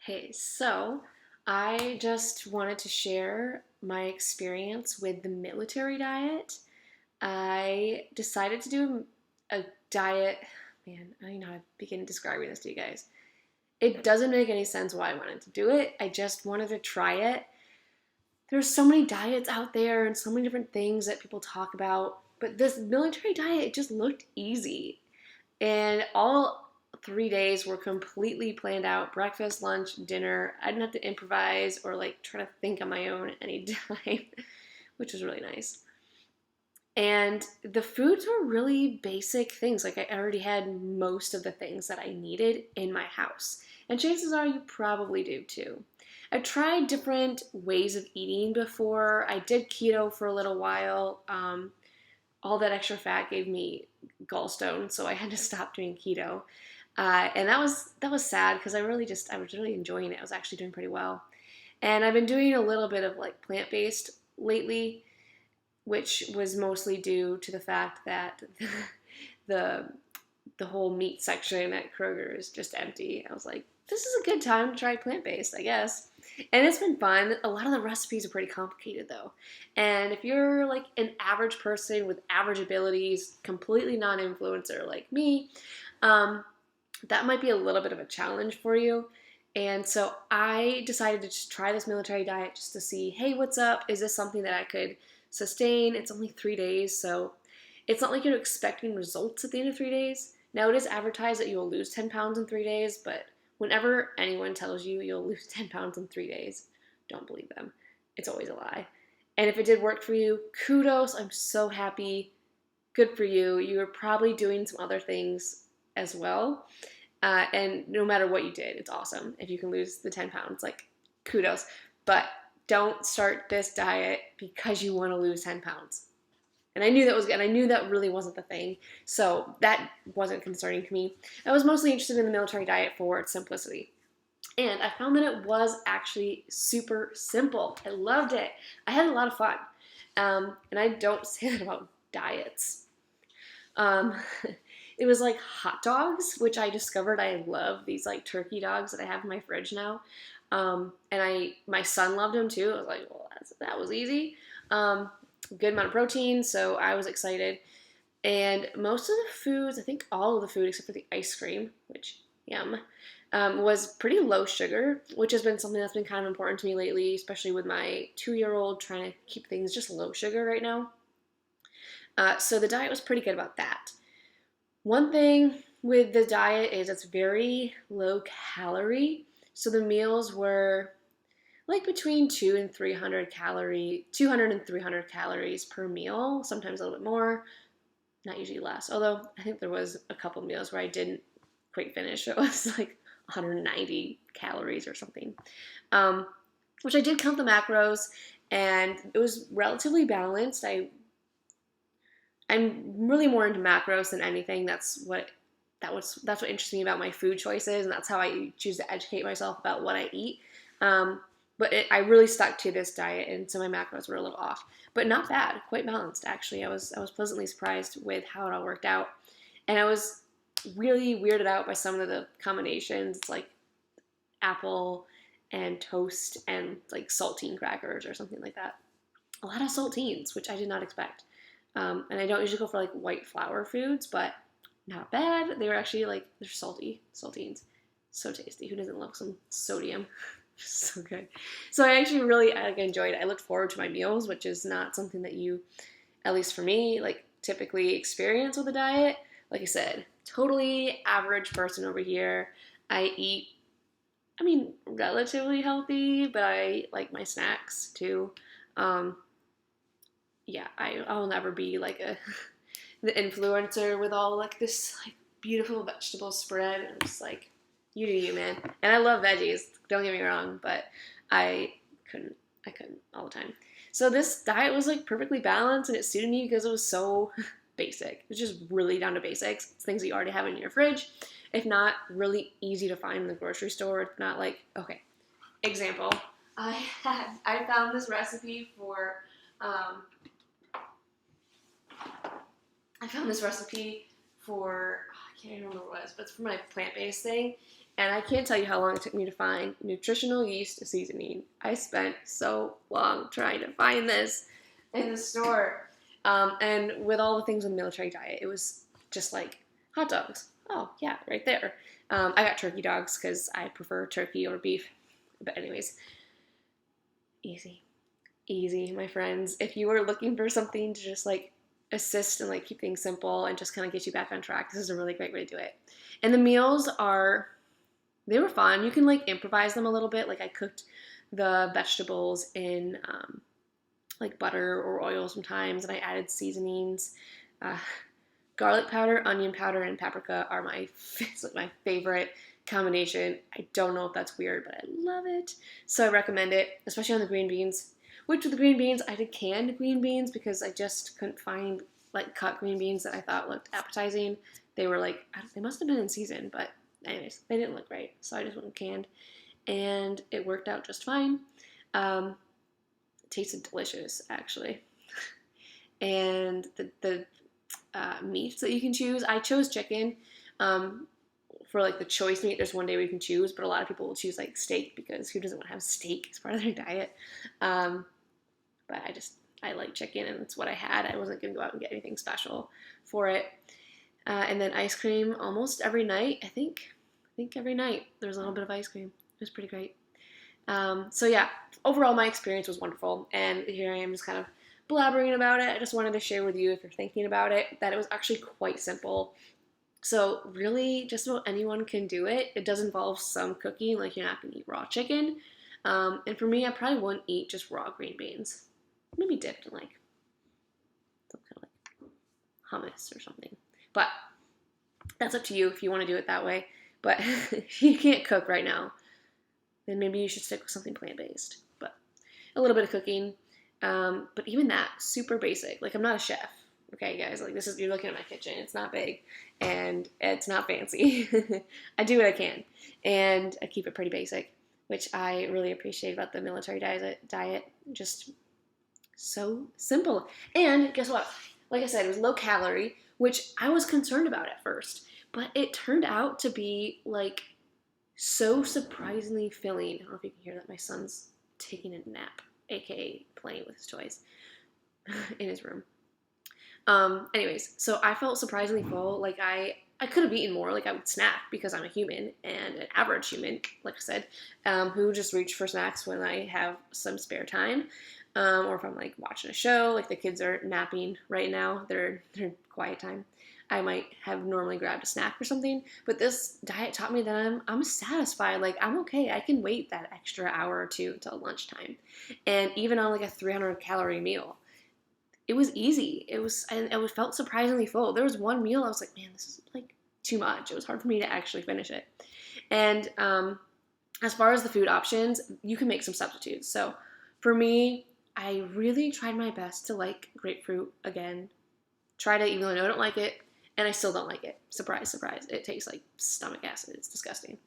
Okay, so I just wanted to share my experience with the military diet. I decided to do a diet. Man, I don't even know how to begin describing this to you guys. It doesn't make any sense why I wanted to do it. I just wanted to try it. There's so many diets out there and so many different things that people talk about, but this military diet, it just looked easy. And all 3 days were completely planned out: breakfast, lunch, dinner. I didn't have to improvise or like try to think on my own any time, which was really nice. And the foods were really basic things. Like I already had most of the things that I needed in my house. And chances are you probably do too. I've tried different ways of eating before. I did keto for a little while. All that extra fat gave me gallstones, so I had to stop doing keto. And that was sad because I was really enjoying it. I was actually doing pretty well. And I've been doing a little bit of like plant based lately, which was mostly due to the fact that the the whole meat section at Kroger is just empty. I was like, this is a good time to try plant based, I guess. And it's been fun. A lot of the recipes are pretty complicated though. And if you're like an average person with average abilities, completely non influencer like me, um, that might be a little bit of a challenge for you. And so I decided to just try this military diet just to see, hey, what's up? Is this something that I could sustain? It's only 3 days, so it's not like you're expecting results at the end of 3 days. Now, it is advertised that you will lose 10 pounds in 3 days, but whenever anyone tells you you'll lose 10 pounds in 3 days, don't believe them. It's always a lie. And if it did work for you, kudos. I'm so happy. Good for you. You were probably doing some other things as well. And no matter what you did, it's awesome if you can lose the 10 pounds. Like, kudos. But don't start this diet because you want to lose 10 pounds. And I knew that was good. And I knew that really wasn't the thing. So that wasn't concerning to me. I was mostly interested in the military diet for its simplicity. And I found that it was actually super simple. I loved it. I had a lot of fun. And I don't say that about diets. Um, it was like hot dogs, which I discovered I love, these like turkey dogs that I have in my fridge now. And my son loved them too. I was like, well, that was easy. Good amount of protein, so I was excited. And most of the foods, I think all of the food except for the ice cream, which yum, was pretty low sugar, which has been something that's been kind of important to me lately, especially with my 2-year-old trying to keep things just low sugar right now. So the diet was pretty good about that. One thing with the diet is it's very low calorie. So the meals were like between 200 and 300 calories per meal, sometimes a little bit more, not usually less. Although I think there was a couple meals where I didn't quite finish. It was like 190 calories or something, which I did count the macros, and it was relatively balanced. I'm really more into macros than anything. That's what interests me about my food choices, and that's how I choose to educate myself about what I eat. But I really stuck to this diet, and so my macros were a little off, but not bad, quite balanced actually. I was pleasantly surprised with how it all worked out, and I was really weirded out by some of the combinations. It's like apple and toast and like saltine crackers or something like that. A lot of saltines, which I did not expect. And I don't usually go for like white flour foods, but not bad. They were actually like, they're salty, saltines. So tasty. Who doesn't love some sodium? So good. So I actually really enjoyed it. I looked forward to my meals, which is not something that you, at least for me, like typically experience with a diet. Like I said, totally average person over here. I eat, I mean, relatively healthy, but I like my snacks too. Um, yeah, I'll never be like the influencer with all like this like beautiful vegetable spread. I'm just like, you do you, man. And I love veggies. Don't get me wrong, but I I couldn't all the time. So this diet was like perfectly balanced, and it suited me because it was so basic. It was just really down to basics. It's things that you already have in your fridge. If not, really easy to find in the grocery store. It's not like, okay, example. I found this recipe for um, I found this recipe for, I can't remember what it was, but it's for my plant-based thing. And I can't tell you how long it took me to find nutritional yeast seasoning. I spent so long trying to find this in the store. And with all the things in the military diet, it was just like hot dogs. Oh, yeah, right there. I got turkey dogs because I prefer turkey over beef. But anyways, easy. Easy, my friends. If you are looking for something to just like assist and like keep things simple and just kind of get you back on track, this is a really great way to do it. And the meals they were fun. You can like improvise them a little bit. Like I cooked the vegetables in like butter or oil sometimes, and I added seasonings. Uh, Garlic powder, onion powder, and paprika are my favorite combination. I don't know if that's weird, but I love it. So I recommend it, especially on the green beans. Which with the green beans, I did canned green beans because I just couldn't find like cut green beans that I thought looked appetizing. They were like, they must have been in season, but anyways, they didn't look right. So I just went canned, and it worked out just fine. It tasted delicious, actually. And the meats that you can choose, I chose chicken. For like the choice meat, there's one day where you can choose, but a lot of people will choose like steak because who doesn't want to have steak as part of their diet? But I like chicken, and that's what I had. I wasn't going to go out and get anything special for it. And then ice cream almost every night. I think every night there was a little bit of ice cream. It was pretty great. So yeah, overall my experience was wonderful, and here I am just kind of blabbering about it. I just wanted to share with you, if you're thinking about it, that it was actually quite simple. So really, just about anyone can do it. It does involve some cooking, like you're not going to eat raw chicken. And for me, I probably wouldn't eat just raw green beans. Maybe dipped in like some kind of like hummus or something. But that's up to you if you want to do it that way. But if you can't cook right now, then maybe you should stick with something plant-based. But a little bit of cooking. But even that, super basic. Like, I'm not a chef. Okay, guys, like you're looking at my kitchen. It's not big and it's not fancy. I do what I can, and I keep it pretty basic, which I really appreciate about the military diet. Just so simple. And guess what? Like I said, it was low calorie, which I was concerned about at first, but it turned out to be like so surprisingly filling. I don't know if you can hear that. My son's taking a nap, aka playing with his toys in his room. Anyways, so I felt surprisingly full. Like I could have eaten more. Like I would snack because I'm a human and an average human, like I said, who just reach for snacks when I have some spare time. Or if I'm like watching a show, like the kids are napping right now, they're quiet time. I might have normally grabbed a snack or something, but this diet taught me that I'm satisfied. Like I'm okay. I can wait that extra hour or two until lunchtime, and even on like a 300 calorie meal. It was easy. It felt surprisingly full. There was one meal I was like, man, this is like too much. It was hard for me to actually finish it. And as far as the food options, you can make some substitutes. So for me, I really tried my best to like grapefruit again. Tried it even though I don't like it, and I still don't like it. Surprise, surprise. It tastes like stomach acid. It's disgusting.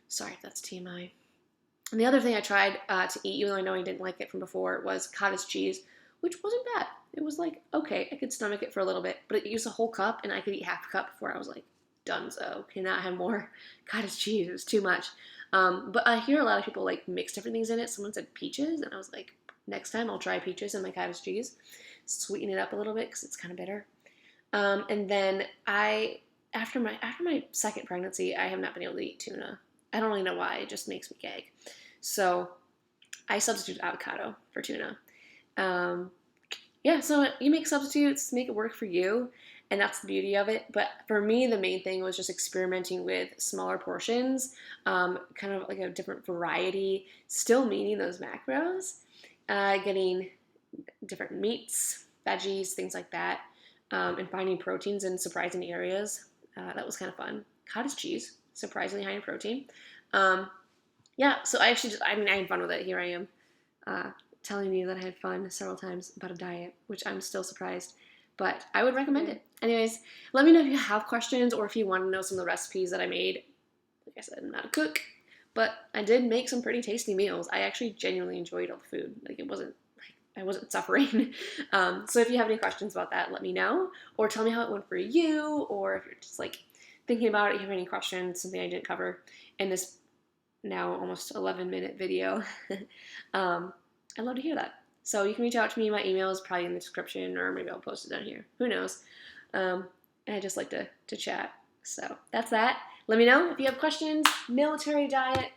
Sorry if that's TMI. And the other thing I tried to eat, even though I know I didn't like it from before, was cottage cheese, which wasn't bad. It was like, okay, I could stomach it for a little bit, but it used a whole cup, and I could eat half a cup before I was like, donezo, cannot have more cottage cheese. It was too much. But I hear a lot of people like mix different things in it. Someone said peaches, and I was like, next time I'll try peaches in my cottage cheese. Sweeten it up a little bit because it's kind of bitter. And then after my second pregnancy, I have not been able to eat tuna. I don't really know why. It just makes me gag. So I substitute avocado for tuna. So you make substitutes, make it work for you, and that's the beauty of it. But for me, the main thing was just experimenting with smaller portions, kind of like a different variety, still meeting those macros, getting different meats, veggies, things like that, and finding proteins in surprising areas. That was kind of fun. Cottage cheese, surprisingly high in protein. So I had fun with it. Here I am telling you that I had fun several times about a diet, which I'm still surprised, but I would recommend it. Anyways, let me know if you have questions or if you want to know some of the recipes that I made. Like I said, I'm not a cook, but I did make some pretty tasty meals. I actually genuinely enjoyed all the food. Like I wasn't suffering. So if you have any questions about that, let me know, or tell me how it went for you, or if you're just like thinking about it, you have any questions, something I didn't cover in this now almost 11-minute video, I'd love to hear that. So you can reach out to me. My email is probably in the description, or maybe I'll post it down here. Who knows? And I just like to chat. So that's that. Let me know if you have questions. Military diet,